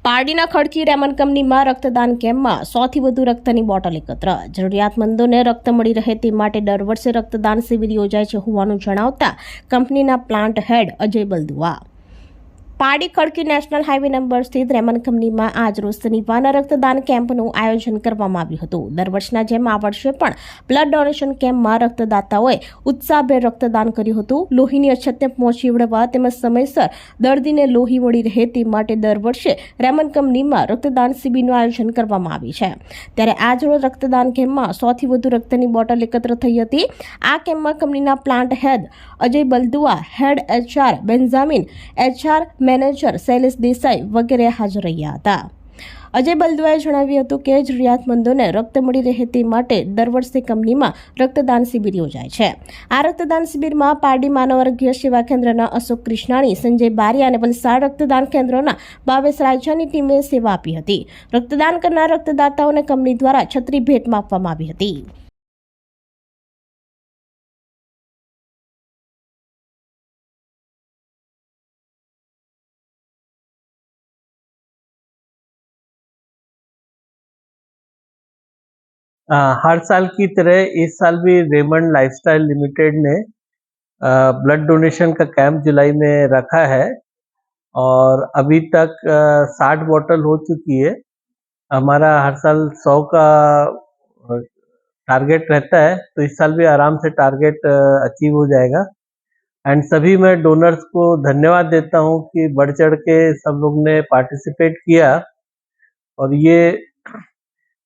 પારડીના ખડકી રેમન કંપનીમાં રક્તદાન કેમ્પમાં 100થી વધુ રક્તની બોટલ એકત્ર. જરૂરિયાતમંદોને રક્ત મળી રહે તે માટે દર વર્ષે રક્તદાન શિબિર યોજાય છે હોવાનું જણાવતા કંપનીના પ્લાન્ટ હેડ અજય બલદુઆ. પારડી ખડકી નેશનલ હાઈવે નંબર સ્થિત રેમન કંપનીમાં આજરોજ શનિવારના રક્તદાન કેમ્પનું આયોજન કરવામાં આવ્યું હતું. દર વર્ષના જેમ આ વર્ષે પણ બ્લડ ડોનેશન કેમ્પમાં રક્તદાતાઓએ ઉત્સાહભેર રક્તદાન કર્યું હતું. લોહીની અછતને પહોંચી વળવા તેમજ સમયસર દર્દીને લોહી મળી રહે તે માટે દર વર્ષે રેમન કંપનીમાં રક્તદાન શિબિરનું આયોજન કરવામાં આવ્યું છે. ત્યારે આજરોજ રક્તદાન કેમ્પમાં 100થી વધુ રક્તની બોટલ એકત્ર થઈ હતી. આ કેમ્પમાં કંપનીના પ્લાન્ટ હેડ અજય બલદુઆ, હેડ HR Benjamin, HR manager Shailesh Desai વગેરે હાજર રહ્યા હતા. અજય બલદુઆએ જણાવ્યું હતું કે જરૂરિયાતમંદોને રક્ત મળી રહે તે માટે દર વર્ષે કંપનીમાં રક્તદાન શિબિર યોજાય છે. આ રક્તદાન શિબિરમાં પારડી માનવ આરોગ્ય સેવા કેન્દ્રના અશોક કૃષ્ણાણી, સંજય બારિયા અને વલસાડ રક્તદાન કેન્દ્રના ભાવેશ રાજ્યની ટીમે સેવા આપી હતી. રક્તદાન કરનાર રક્તદાતાઓને કંપની દ્વારા છત્રી ભેટમાં આપવામાં આવી હતી. हर साल की तरह इस साल भी रेमंड लाइफस्टाइल लिमिटेड ने ब्लड डोनेशन का कैंप जुलाई में रखा है और अभी तक 60 बोतल हो चुकी है. हमारा हर साल 100 का टारगेट रहता है, तो इस साल भी आराम से टारगेट अचीव हो जाएगा. एंड सभी मैं डोनर्स को धन्यवाद देता हूं कि बढ़ चढ़ के सब लोग ने पार्टिसिपेट किया और ये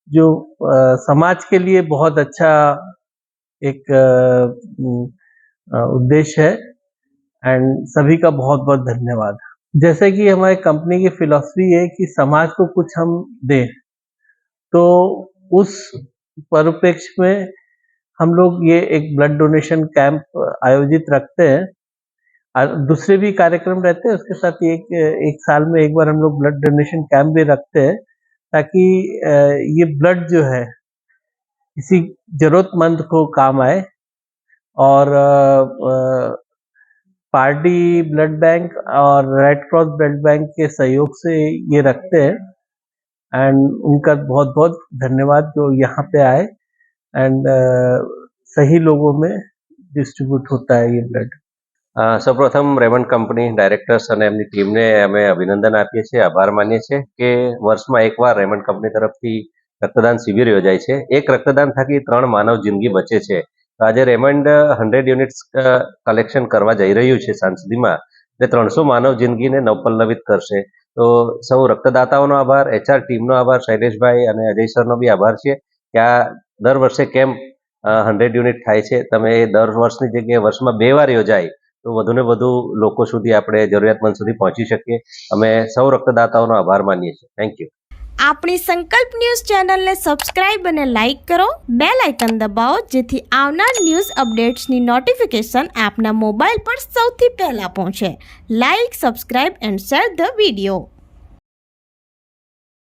जो समाज के लिए बहुत अच्छा एक उद्देश्य है एंड सभी का बहुत बहुत धन्यवाद. जैसे कि हमारी कंपनी की फिलॉसफी है कि समाज को कुछ हम दें, तो उस परिप्रेक्ष्य में हम लोग ये एक ब्लड डोनेशन कैंप आयोजित रखते हैं. दूसरे भी कार्यक्रम रहते हैं, उसके साथ एक साल में एक बार हम लोग ब्लड डोनेशन कैंप भी रखते हैं, ताकि ये ब्लड जो है किसी जरूरतमंद को काम आए. और पार्टी ब्लड बैंक और रेड क्रॉस ब्लड बैंक के सहयोग से ये रखते हैं एंड उनका बहुत बहुत धन्यवाद जो यहाँ पे आए एंड सही लोगों में डिस्ट्रीब्यूट होता है ये ब्लड. સૌપ્રથમ રેમન્ડ કંપની ડાયરેક્ટર્સ અને એમની ટીમને અમે અભિનંદન આપીએ છીએ, આભાર માનીએ છીએ કે વર્ષમાં એકવાર રેમન્ડ કંપની તરફથી રક્તદાન શિબિર યોજાય છે. એક રક્તદાન થકી 3 માનવ જિંદગી બચે છે. તો આજે રેમન્ડ 100 યુનિટ્સ કલેક્શન કરવા જઈ રહ્યું છે સાંજ સુધીમાં, એટલે 300 માનવ જિંદગીને નવપલ્લવિત કરશે. તો સૌ રક્તદાતાઓનો આભાર, HR ટીમનો આભાર, શૈલેષભાઈ અને અજય સરનો બી આભાર છે કે આ દર વર્ષે કેમ્પ 100 યુનિટ થાય છે. તમે દર વર્ષની જગ્યાએ વર્ષમાં 2 વાર યોજાય તો વધુને વધુ લોકો સુધી આપણે જરૂરિયાતમંદ સુધી પહોંચી શકીએ. અમે સૌ રક્તદાતાઓનો આભાર માનીએ છીએ. Thank you. આપણી સંકલ્પ ન્યૂઝ ચેનલને સબસ્ક્રાઇબ અને લાઇક કરો, બેલ આઇકન દબાવો જેથી આવનાર ન્યૂઝ અપડેટ્સની નોટિફિકેશન આપના મોબાઈલ પર સૌથી પહેલા પહોંચે. Like, subscribe and share the video.